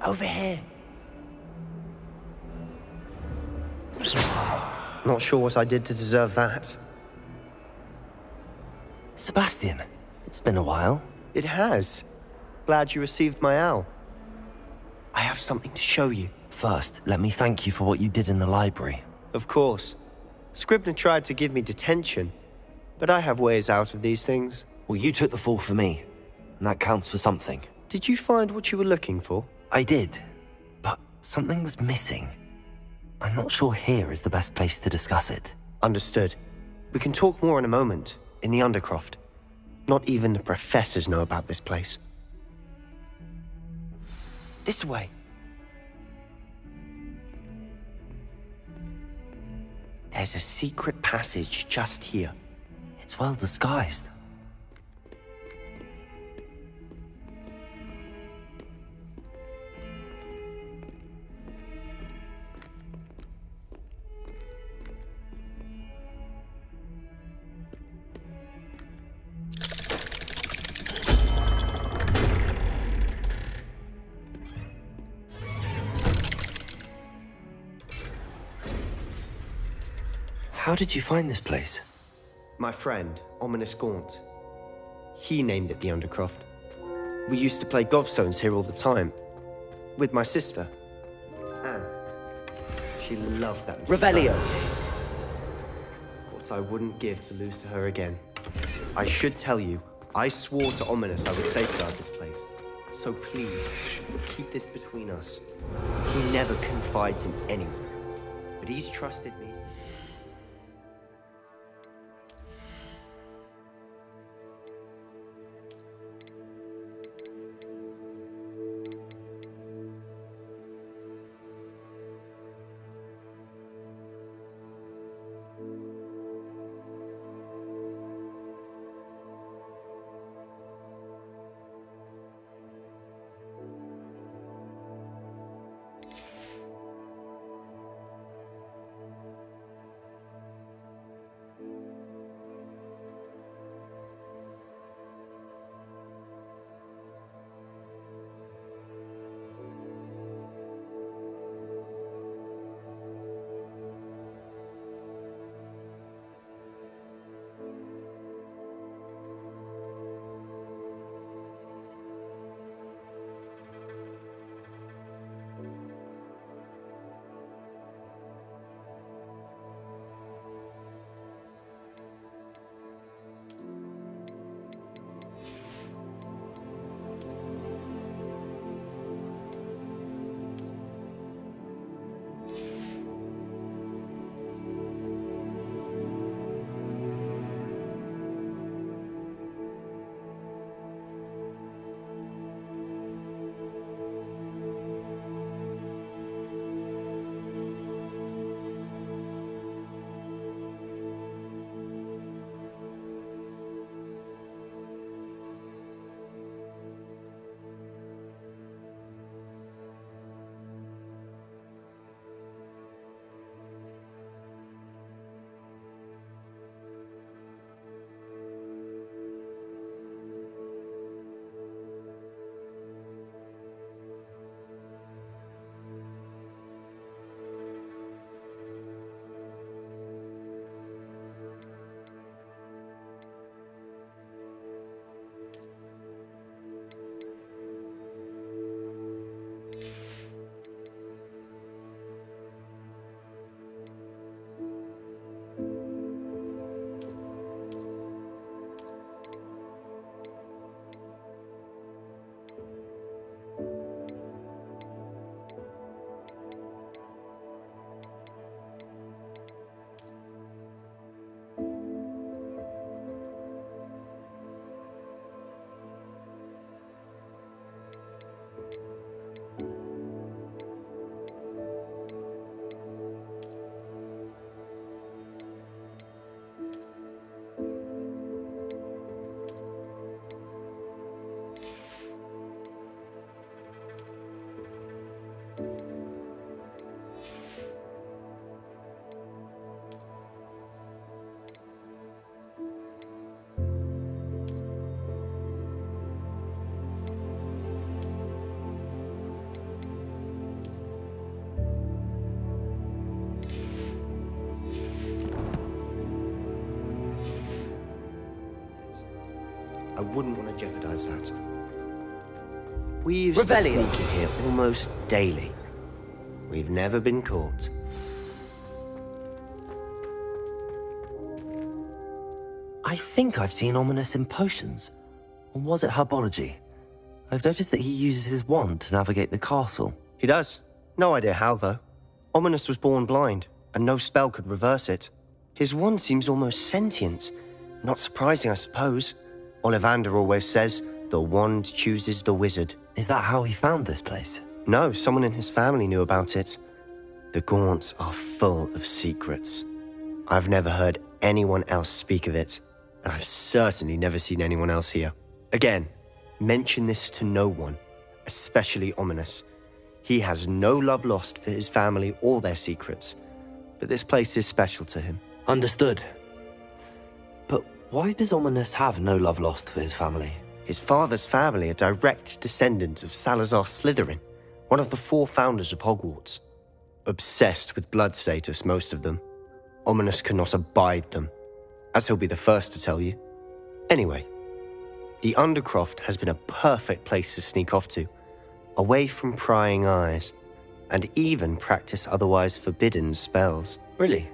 Over here. Not sure what I did to deserve that. Sebastian, it's been a while. It has. Glad you received my owl. I have something to show you. First, let me thank you for what you did in the library. Of course. Scribner tried to give me detention, but I have ways out of these things. Well, you took the fall for me, and that counts for something. Did you find what you were looking for? I did, but something was missing. I'm not sure here is the best place to discuss it. Understood. We can talk more in a moment, in the Undercroft. Not even the professors know about this place. This way. There's a secret passage just here. It's well disguised. How did you find this place? My friend, Ominous Gaunt. He named it the Undercroft. We used to play gobstones here all the time. With my sister, Anne. She loved that. Revelio! What I wouldn't give to lose to her again. I should tell you, I swore to Ominous I would safeguard this place. So please, keep this between us. He never confides in anyone, but he's trusted me. wouldn't want to jeopardize that. We used Rebellion. to sneak in here almost daily. We've never been caught. I think I've seen Ominous in potions. Or was it herbology? I've noticed that he uses his wand to navigate the castle. He does. No idea how, though. Ominous was born blind, and no spell could reverse it. His wand seems almost sentient. Not surprising, I suppose. Ollivander always says, the wand chooses the wizard. Is that how he found this place? No, someone in his family knew about it. The Gaunts are full of secrets. I've never heard anyone else speak of it, and I've certainly never seen anyone else here. Again, mention this to no one, especially Ominous. He has no love lost for his family or their secrets, but this place is special to him. Understood. But why does Ominous have no love lost for his family? His father's family are direct descendants of Salazar Slytherin, one of the 4 founders of Hogwarts. Obsessed with blood status, most of them. Ominous cannot abide them, as he'll be the first to tell you. Anyway, the Undercroft has been a perfect place to sneak off to, away from prying eyes, and even practice otherwise forbidden spells. Really?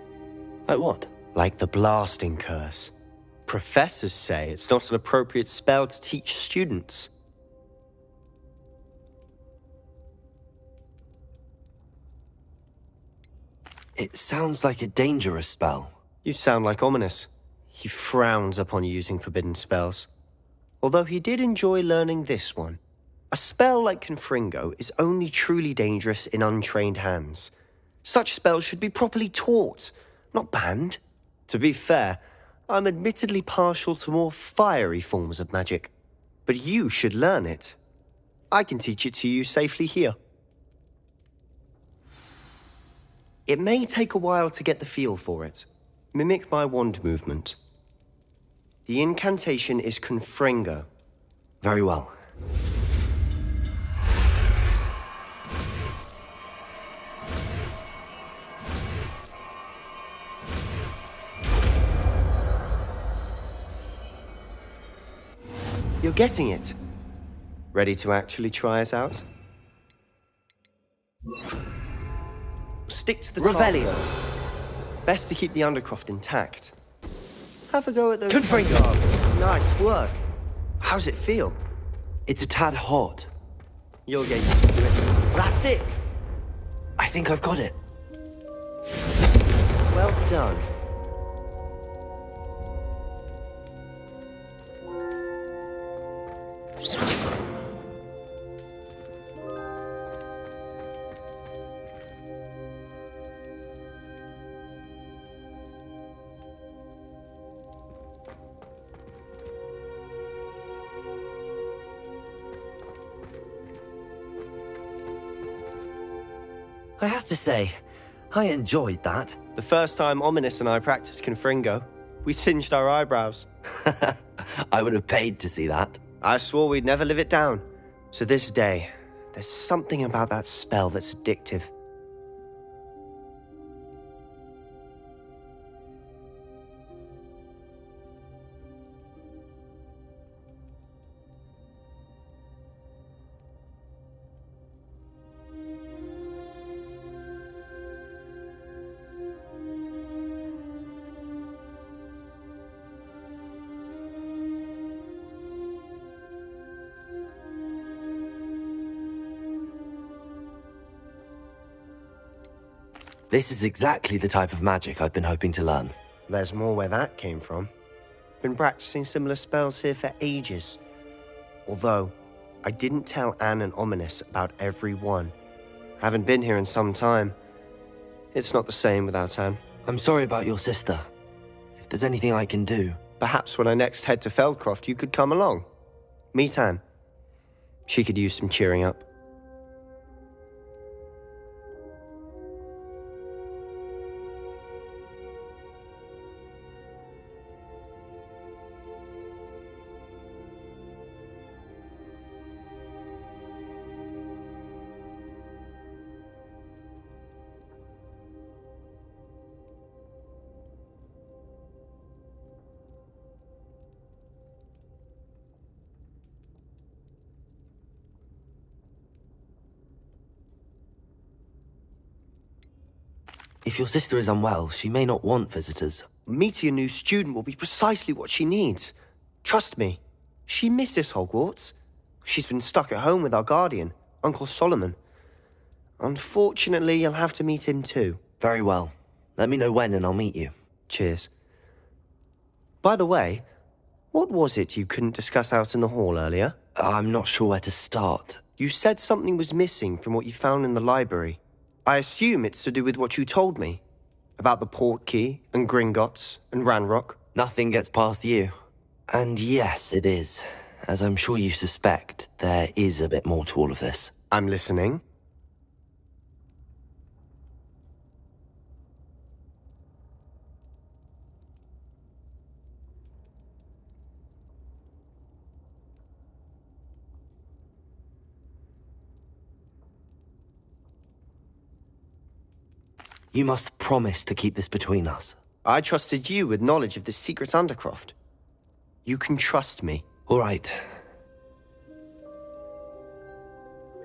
Like what? Like the blasting curse. Professors say it's not an appropriate spell to teach students. It sounds like a dangerous spell. You sound like Ominous. He frowns upon using forbidden spells. Although he did enjoy learning this one. A spell like Confringo is only truly dangerous in untrained hands. Such spells should be properly taught, not banned. To be fair, I'm admittedly partial to more fiery forms of magic. But you should learn it. I can teach it to you safely here. It may take a while to get the feel for it. Mimic my wand movement. The incantation is Confringo. Very well. You're getting it. Ready to actually try it out? Stick to the Revelio. target. Best to keep the Undercroft intact. Have a go at those. Confringo. Nice work. How's it feel? It's a tad hot. You'll get used to it. That's it. I think I've got it. Well done. I have to say, I enjoyed that. The first time Ominous and I practiced Confringo, we singed our eyebrows. I would have paid to see that. I swore we'd never live it down. To this day, there's something about that spell that's addictive. This is exactly the type of magic I've been hoping to learn. There's more where that came from. Been practicing similar spells here for ages. Although, I didn't tell Anne and Ominous about every one. Haven't been here in some time. It's not the same without Anne. I'm sorry about your sister. If there's anything I can do... Perhaps when I next head to Feldcroft, you could come along. Meet Anne. She could use some cheering up. If your sister is unwell, she may not want visitors. Meeting a new student will be precisely what she needs. Trust me. She misses Hogwarts. She's been stuck at home with our guardian, Uncle Solomon. Unfortunately, you'll have to meet him too. Very well. Let me know when and I'll meet you. Cheers. By the way, what was it you couldn't discuss out in the hall earlier? I'm not sure where to start. You said something was missing from what you found in the library. I assume it's to do with what you told me. About the Portkey, and Gringotts, and Ranrock. Nothing gets past you. And yes, it is. As I'm sure you suspect, there is a bit more to all of this. I'm listening. You must promise to keep this between us. I trusted you with knowledge of this secret undercroft. You can trust me. All right.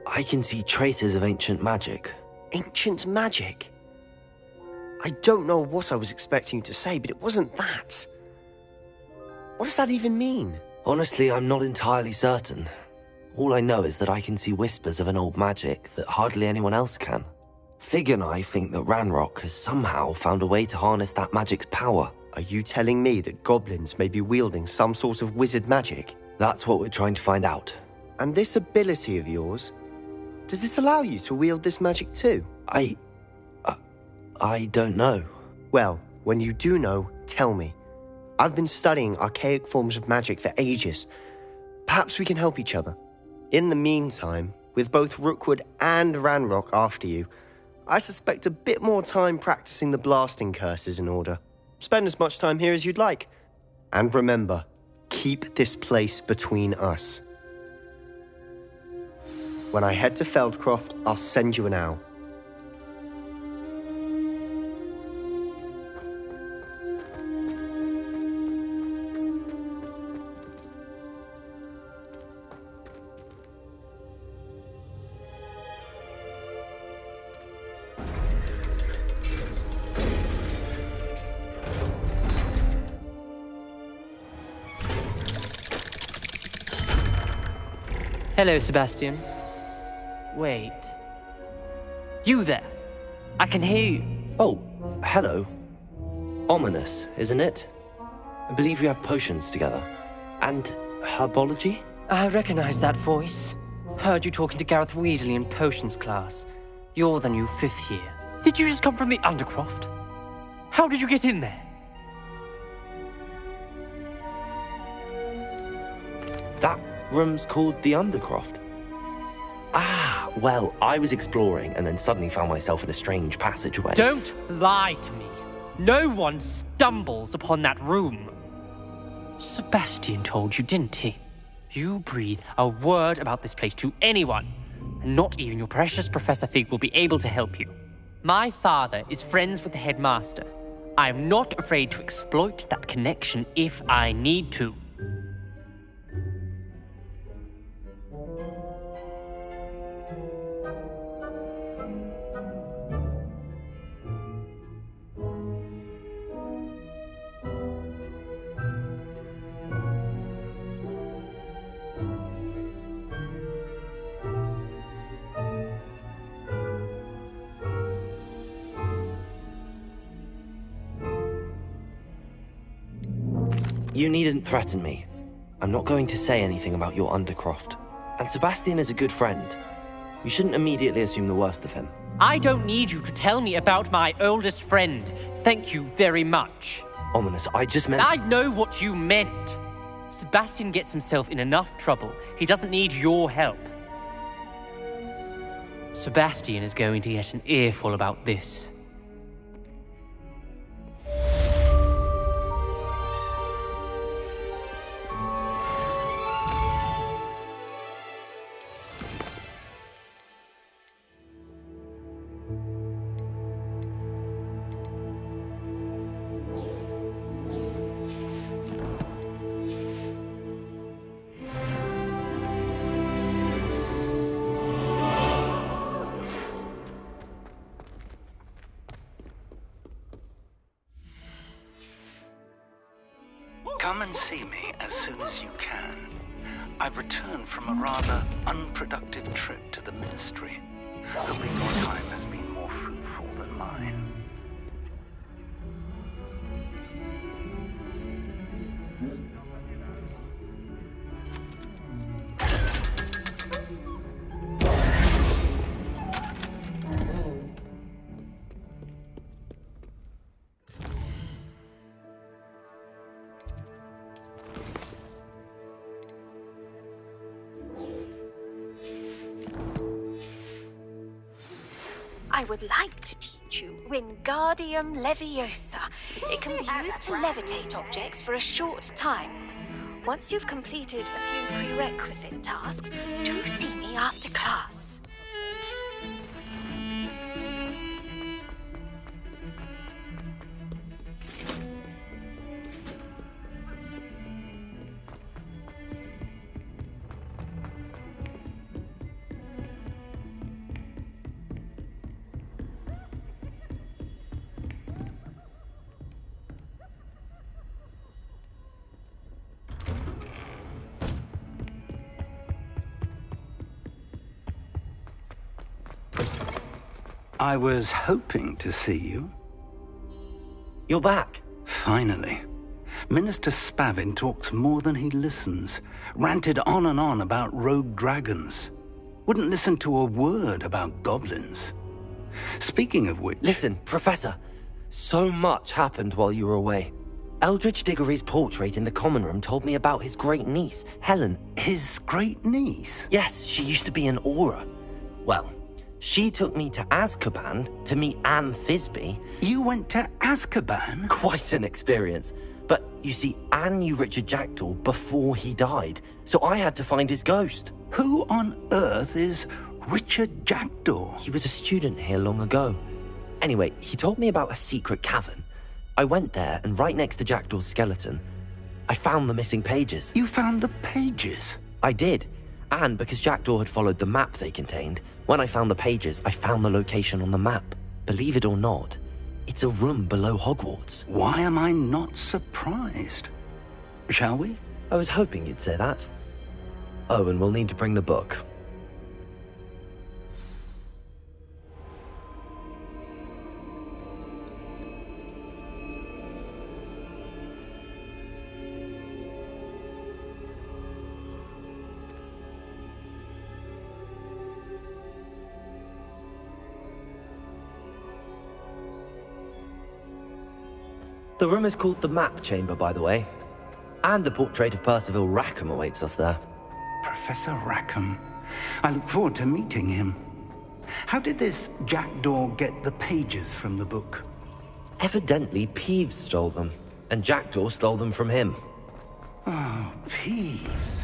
I can see traces of ancient magic. Ancient magic? I don't know what I was expecting you to say, but it wasn't that. What does that even mean? Honestly, I'm not entirely certain. All I know is that I can see whispers of an old magic that hardly anyone else can. Fig and I think that Ranrock has somehow found a way to harness that magic's power. Are you telling me that goblins may be wielding some sort of wizard magic? That's what we're trying to find out. And this ability of yours, does it allow you to wield this magic too? I don't know. Well, when you do know, tell me. I've been studying archaic forms of magic for ages. Perhaps we can help each other. In the meantime, with both Rookwood and Ranrock after you, I suspect a bit more time practicing the blasting curse is in order. Spend as much time here as you'd like. And remember, keep this place between us. When I head to Feldcroft, I'll send you an owl. Hello, Sebastian. Wait. You there? I can hear you. Oh, hello. Ominous, isn't it? I believe we have potions together. And herbology? I recognize that voice. Heard you talking to Gareth Weasley in potions class. You're the new 5th year. Did you just come from the Undercroft? How did you get in there? That room's called the Undercroft. Ah, well, I was exploring and then suddenly found myself in a strange passageway. Don't lie to me. No one stumbles upon that room. Sebastian told you, didn't he? You breathe a word about this place to anyone, and not even your precious Professor Fig will be able to help you. My father is friends with the headmaster. I am not afraid to exploit that connection if I need to. You needn't threaten me. I'm not going to say anything about your Undercroft. And Sebastian is a good friend. You shouldn't immediately assume the worst of him. I don't need you to tell me about my oldest friend. Thank you very much. Ominous, I just meant... I know what you meant. Sebastian gets himself in enough trouble. He doesn't need your help. Sebastian is going to get an earful about this. Come and see me as soon as you can. I've returned from a rather unproductive trip to the Ministry. Hoping your time has been more fruitful than mine. I would like to teach you Wingardium Leviosa. It can be used to levitate objects for a short time. Once you've completed a few prerequisite tasks, do see me after class. I was hoping to see you. You're back. Finally. Minister Spavin talks more than he listens. Ranted on and on about rogue dragons. Wouldn't listen to a word about goblins. Speaking of which... Listen, Professor. So much happened while you were away. Eldridge Diggory's portrait in the common room told me about his great niece, Helen. His great niece? Yes, she used to be an Auror. Well, she took me to Azkaban to meet Anne Thisbe. You went to Azkaban? Quite an experience. But you see, Anne knew Richard Jackdaw before he died, so I had to find his ghost. Who on earth is Richard Jackdaw? He was a student here long ago. Anyway, he told me about a secret cavern. I went there, and right next to Jackdaw's skeleton, I found the missing pages. You found the pages? I did. And because Jackdaw had followed the map they contained, when I found the pages, I found the location on the map. Believe it or not, it's a room below Hogwarts. Why am I not surprised? Shall we? I was hoping you'd say that. Oh, and we'll need to bring the book. The room is called the Map Chamber, by the way. And a portrait of Percival Rackham awaits us there. Professor Rackham. I look forward to meeting him. How did this Jackdaw get the pages from the book? Evidently, Peeves stole them, and Jackdaw stole them from him. Oh, Peeves.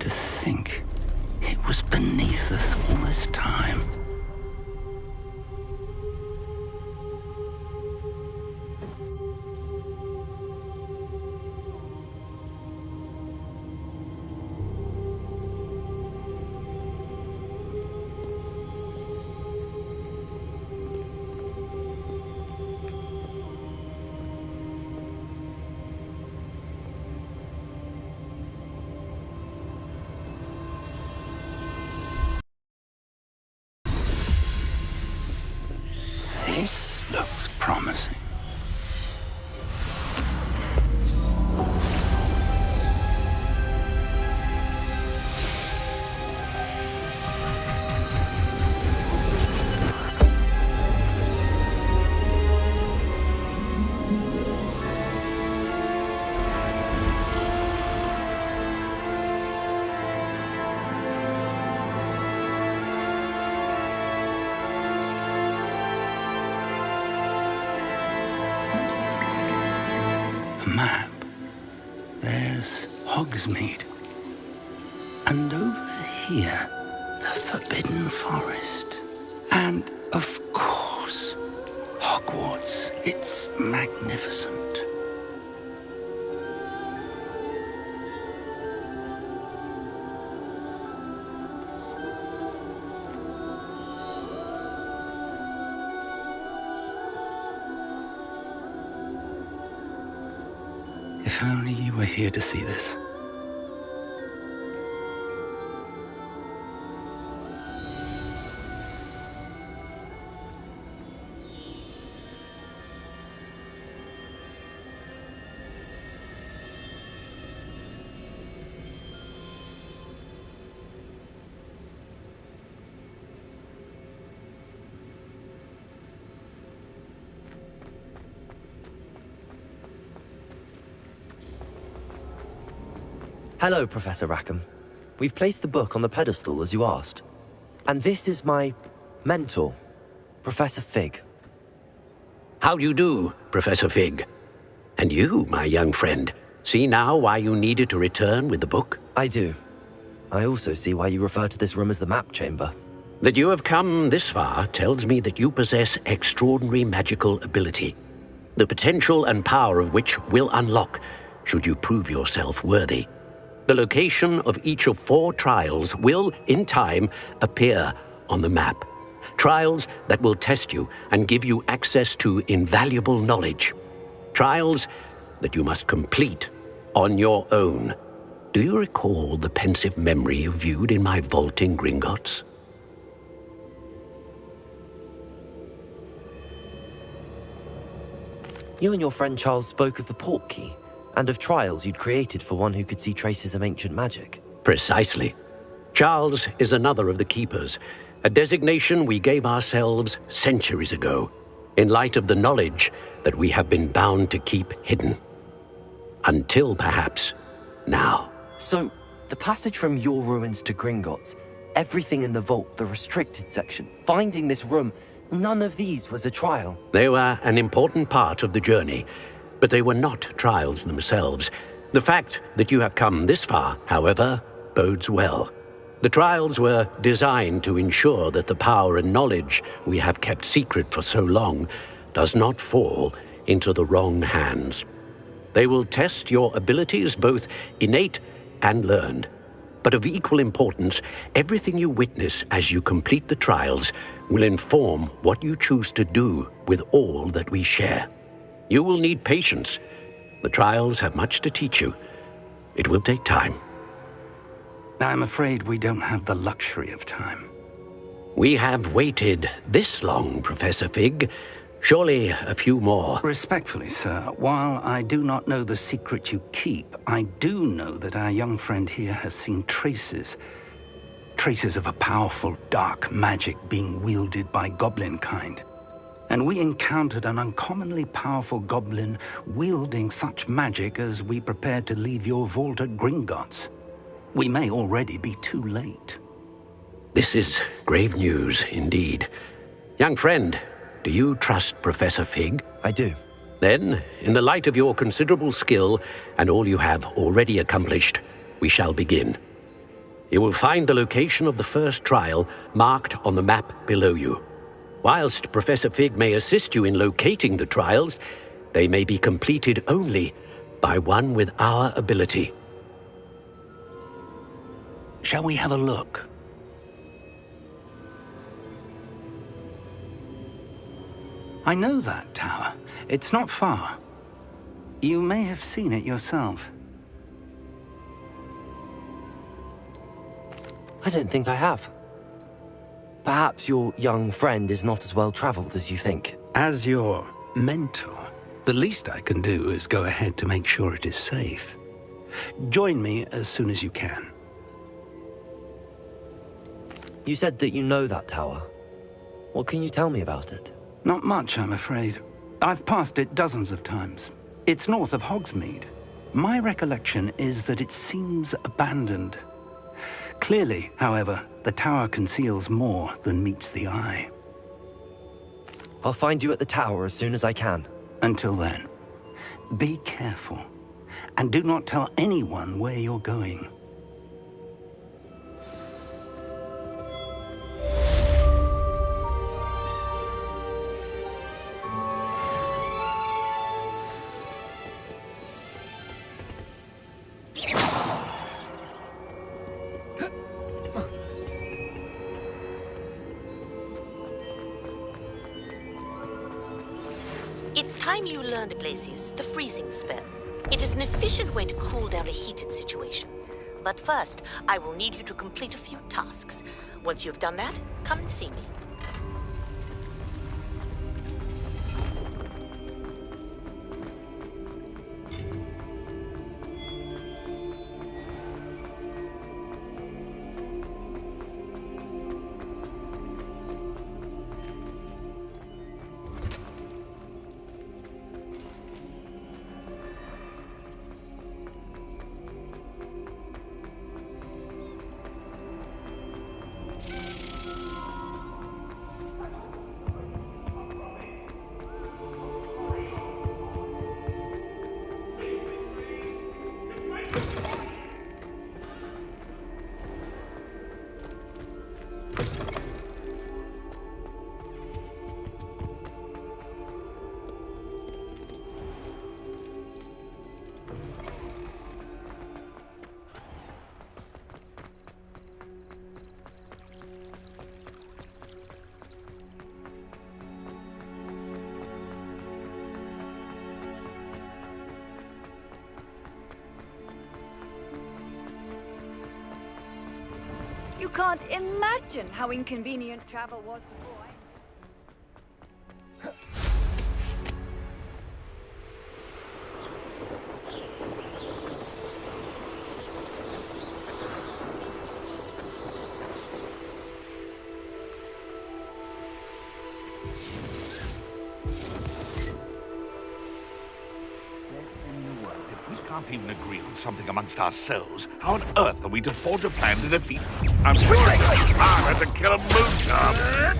To think it was beneath us all this time. This looks promising. Map. There's Hogsmeade. And over here, the Forbidden Forest. And, of course, Hogwarts. It's magnificent. If only you were here to see this. Hello, Professor Rackham. We've placed the book on the pedestal as you asked. And this is my mentor, Professor Fig. How do you do, Professor Fig? And you, my young friend, see now why you needed to return with the book? I do. I also see why you refer to this room as the map chamber. That you have come this far tells me that you possess extraordinary magical ability, the potential and power of which will unlock should you prove yourself worthy. The location of each of 4 trials will, in time, appear on the map. Trials that will test you and give you access to invaluable knowledge. Trials that you must complete on your own. Do you recall the pensive memory you viewed in my vault in Gringotts? You and your friend Charles spoke of the portkey, and of trials you'd created for one who could see traces of ancient magic. Precisely. Charles is another of the Keepers, a designation we gave ourselves centuries ago, in light of the knowledge that we have been bound to keep hidden. Until, perhaps, now. So, the passage from your ruins to Gringotts, everything in the vault, the restricted section, finding this room, none of these was a trial. They were an important part of the journey, but they were not trials themselves. The fact that you have come this far, however, bodes well. The trials were designed to ensure that the power and knowledge we have kept secret for so long does not fall into the wrong hands. They will test your abilities, both innate and learned. But of equal importance, everything you witness as you complete the trials will inform what you choose to do with all that we share. You will need patience. The trials have much to teach you. It will take time. I'm afraid we don't have the luxury of time. We have waited this long, Professor Fig. Surely a few more. Respectfully, sir, while I do not know the secret you keep, I do know that our young friend here has seen traces of a powerful dark magic being wielded by goblin kind. And we encountered an uncommonly powerful goblin wielding such magic as we prepared to leave your vault at Gringotts. We may already be too late. This is grave news indeed. Young friend, do you trust Professor Fig? I do. Then, in the light of your considerable skill and all you have already accomplished, we shall begin. You will find the location of the first trial marked on the map below you. Whilst Professor Fig may assist you in locating the trials, they may be completed only by one with our ability. Shall we have a look? I know that tower. It's not far. You may have seen it yourself. I don't think I have. Perhaps your young friend is not as well traveled as you think. As your mentor, the least I can do is go ahead to make sure it is safe. Join me as soon as you can. You said that you know that tower. What can you tell me about it? Not much, I'm afraid. I've passed it dozens of times. It's north of Hogsmeade. My recollection is that it seems abandoned. Clearly, however, the tower conceals more than meets the eye. I'll find you at the tower as soon as I can. Until then, be careful, and do not tell anyone where you're going. It's time you learned, Glacius, the freezing spell. It is an efficient way to cool down a heated situation. But first, I will need you to complete a few tasks. Once you have done that, come and see me. You can't imagine how inconvenient travel was before I... Can't even agree on something amongst ourselves. How on earth are we to forge a plan to defeat? I'm sure it's harder to kill a moocher.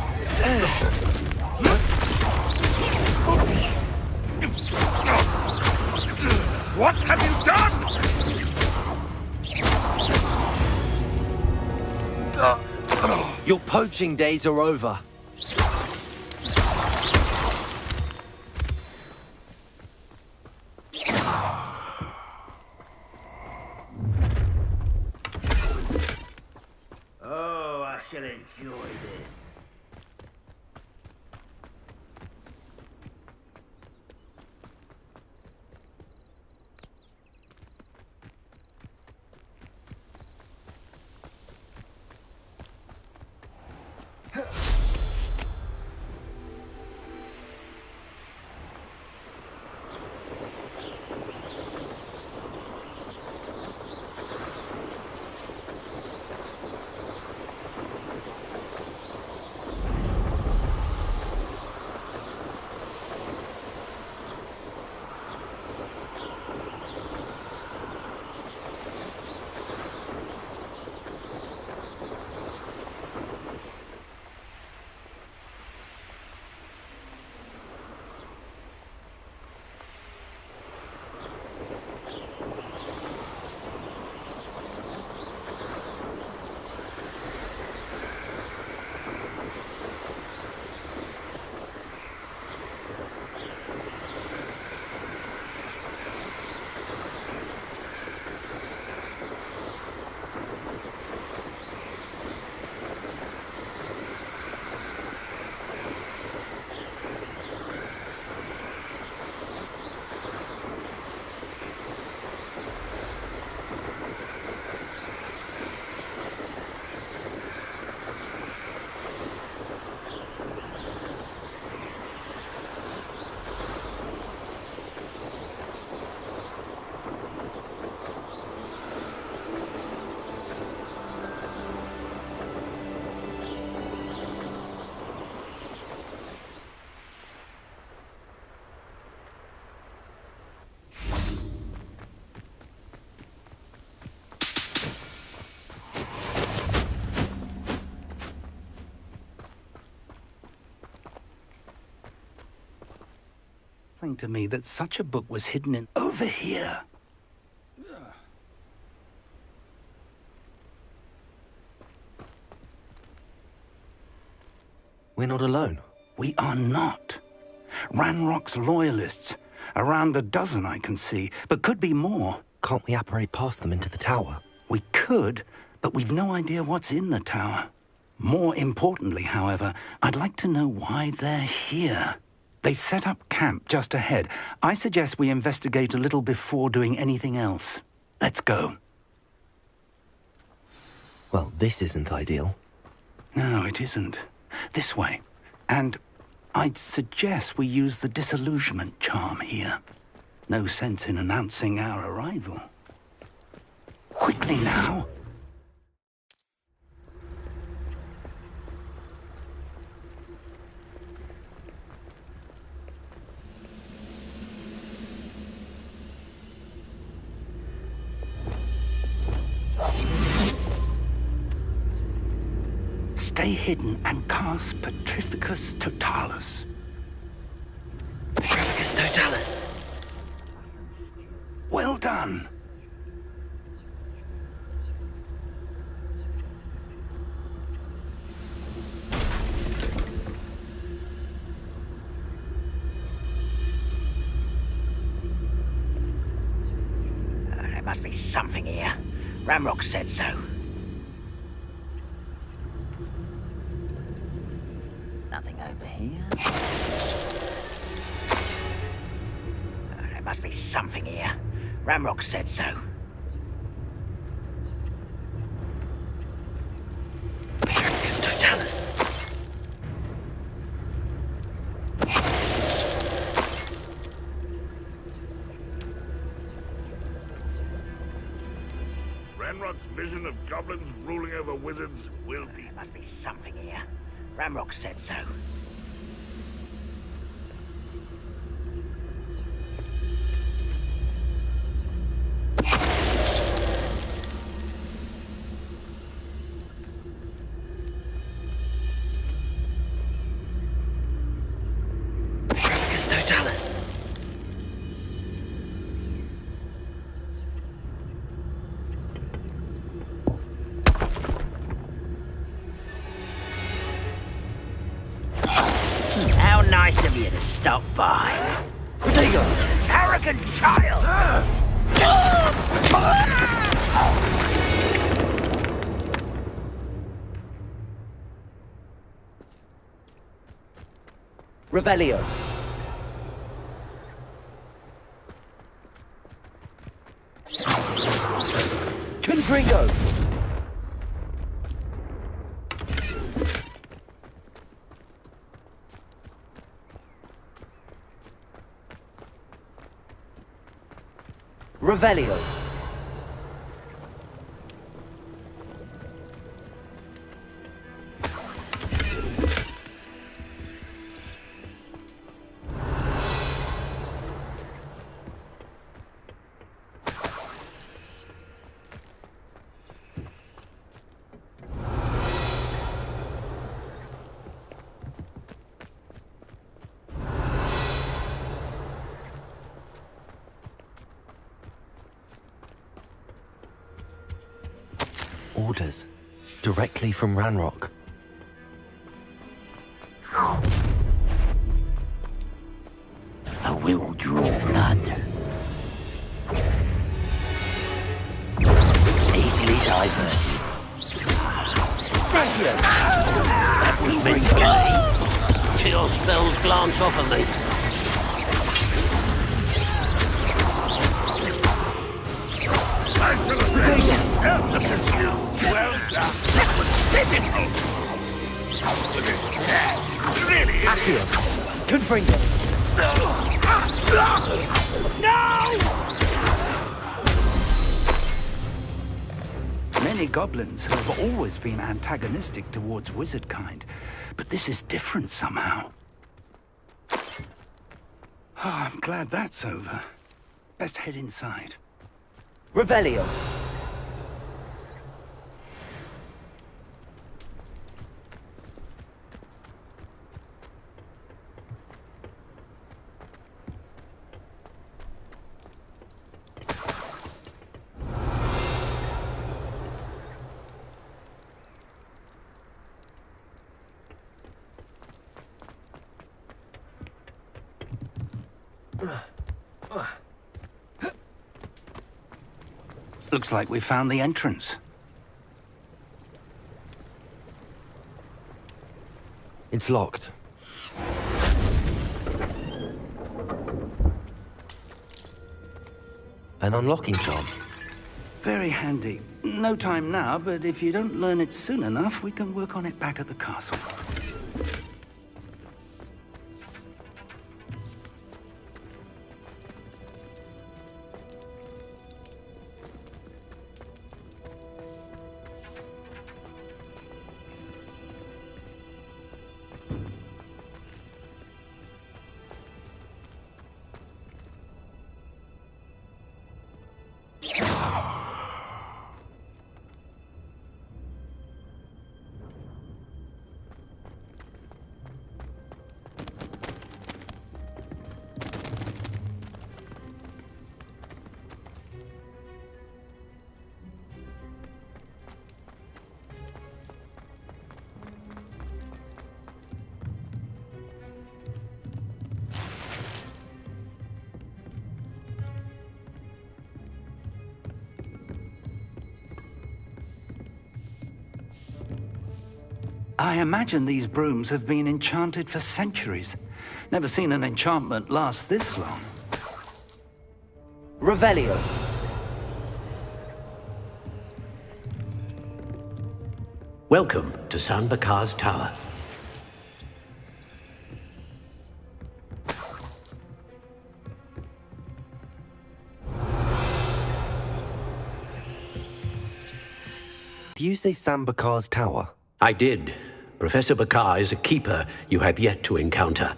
What have you done? Your poaching days are over. To me that such a book was hidden in over here. We're not alone. We are not. Ranrock's loyalists. Around a dozen I can see, but could be more. Can't we apparate past them into the tower? We could, but we've no idea what's in the tower. More importantly, however, I'd like to know why they're here. They've set up camp just ahead. I suggest we investigate a little before doing anything else. Let's go. Well, this isn't ideal. No, it isn't. This way. And I'd suggest we use the disillusionment charm here. No sense in announcing our arrival. Quickly now. Stay hidden and cast Petrificus Totalis. Petrificus Totalis. Well done. There must be something here. Ramrock said so. Nothing over here. There must be something here. Ramrock said so. Petrificus Totalis. Ranrock's vision of goblins ruling over wizards will be... There must be something here. Ramrock said so. Petrificus Totalis. How nice of you to stop by. Rodrigo! Arrogant child! Revelio. Confringo. Revelio. Orders. Directly from Ranrock. I will draw blood. Easily diverted. Thank you. That was meant for me. Chill spells glance off of me. Look at you! Well done! That was pitiful! Look at that! Really? Accio. Confringo. Many goblins have always been antagonistic towards wizard kind, but this is different somehow. Oh, I'm glad that's over. Best head inside. Revelio. Looks like we found the entrance. It's locked. An unlocking charm. Very handy. No time now, but if you don't learn it soon enough, we can work on it back at the castle. I imagine these brooms have been enchanted for centuries. Never seen an enchantment last this long. Revelio. Welcome to San Bakar's Tower. Do you say Sam Bakar's tower? I did. Professor Bakar is a keeper you have yet to encounter.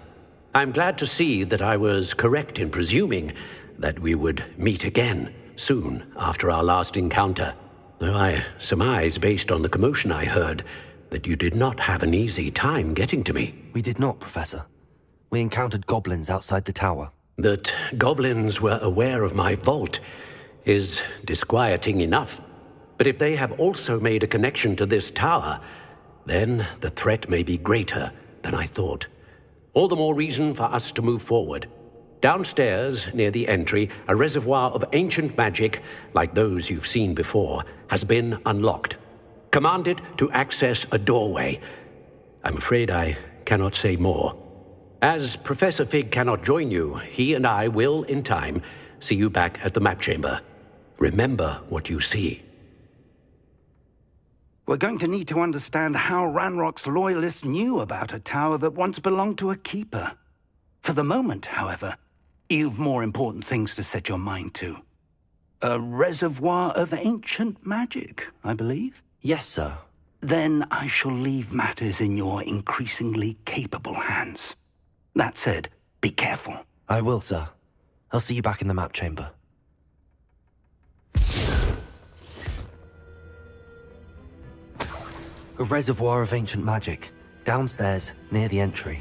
I'm glad to see that I was correct in presuming that we would meet again soon after our last encounter. Though I surmise, based on the commotion I heard, that you did not have an easy time getting to me. We did not, Professor. We encountered goblins outside the tower. That goblins were aware of my vault is disquieting enough. But if they have also made a connection to this tower, then the threat may be greater than I thought. All the more reason for us to move forward. Downstairs, near the entry, a reservoir of ancient magic, like those you've seen before, has been unlocked. Command it to access a doorway. I'm afraid I cannot say more. As Professor Fig cannot join you, he and I will, in time, see you back at the map chamber. Remember what you see. We're going to need to understand how Ranrock's loyalists knew about a tower that once belonged to a keeper. For the moment, however, you've more important things to set your mind to. A reservoir of ancient magic, I believe? Yes, sir. Then I shall leave matters in your increasingly capable hands. That said, be careful. I will, sir. I'll see you back in the map chamber. A reservoir of ancient magic, downstairs, near the entry.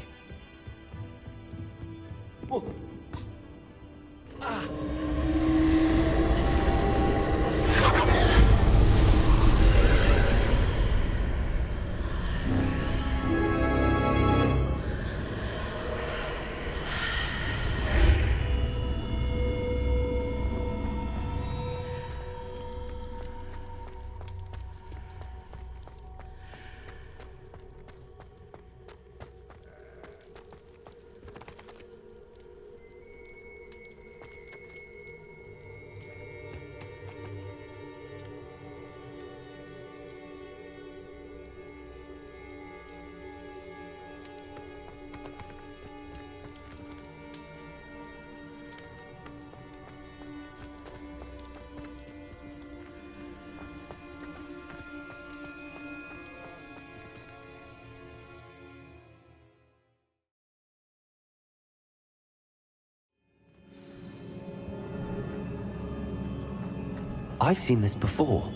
I've seen this before,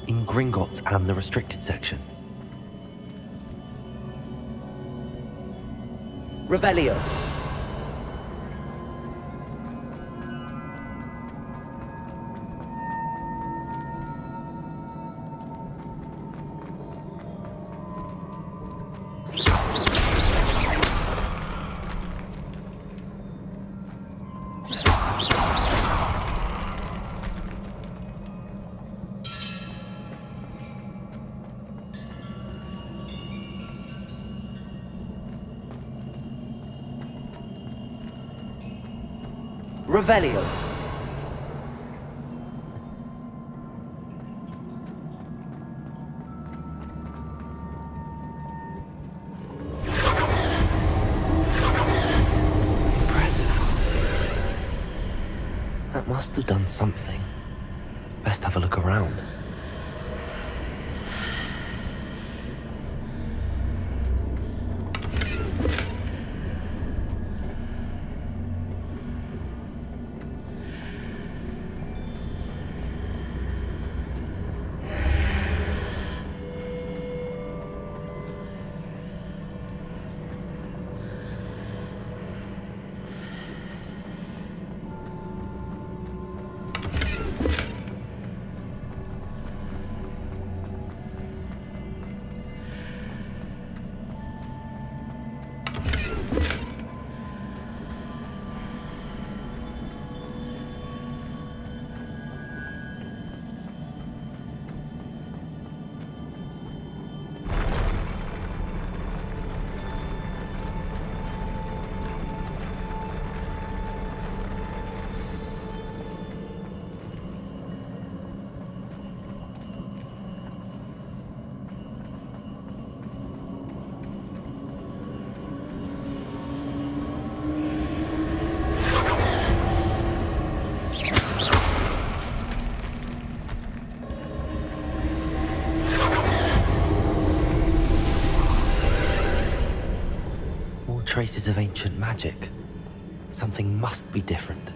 in Gringotts and the restricted section. Revelio. Revelio. That must have done something. Best have a look around. Traces of ancient magic. Something must be different.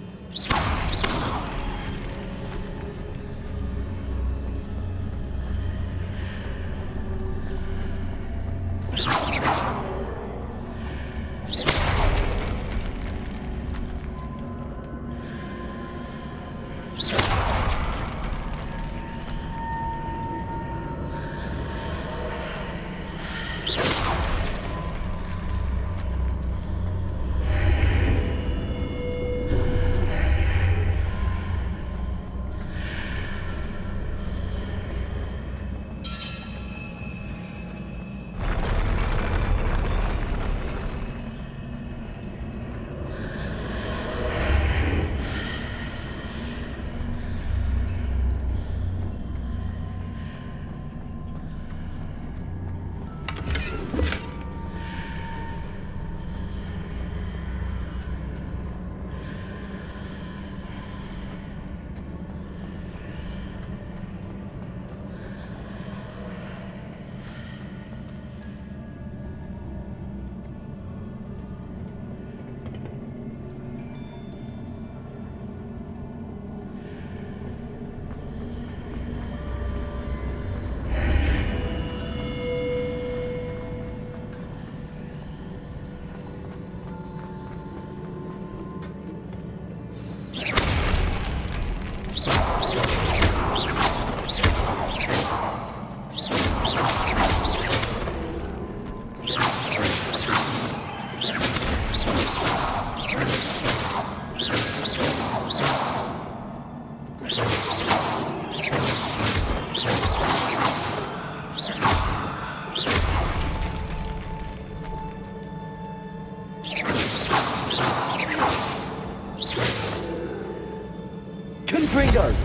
Confringo's!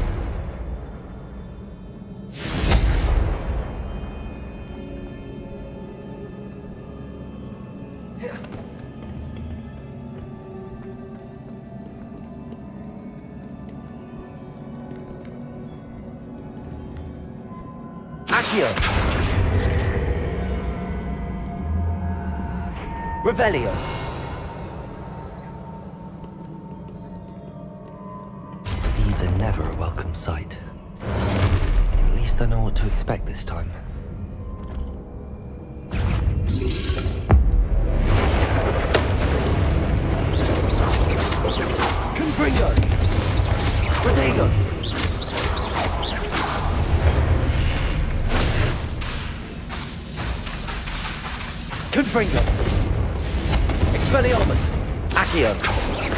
Accio! Revelio! These are never a welcome sight. At least I know what to expect this time. Confringo! Protego! Confringo! Expelliarmus! Accio!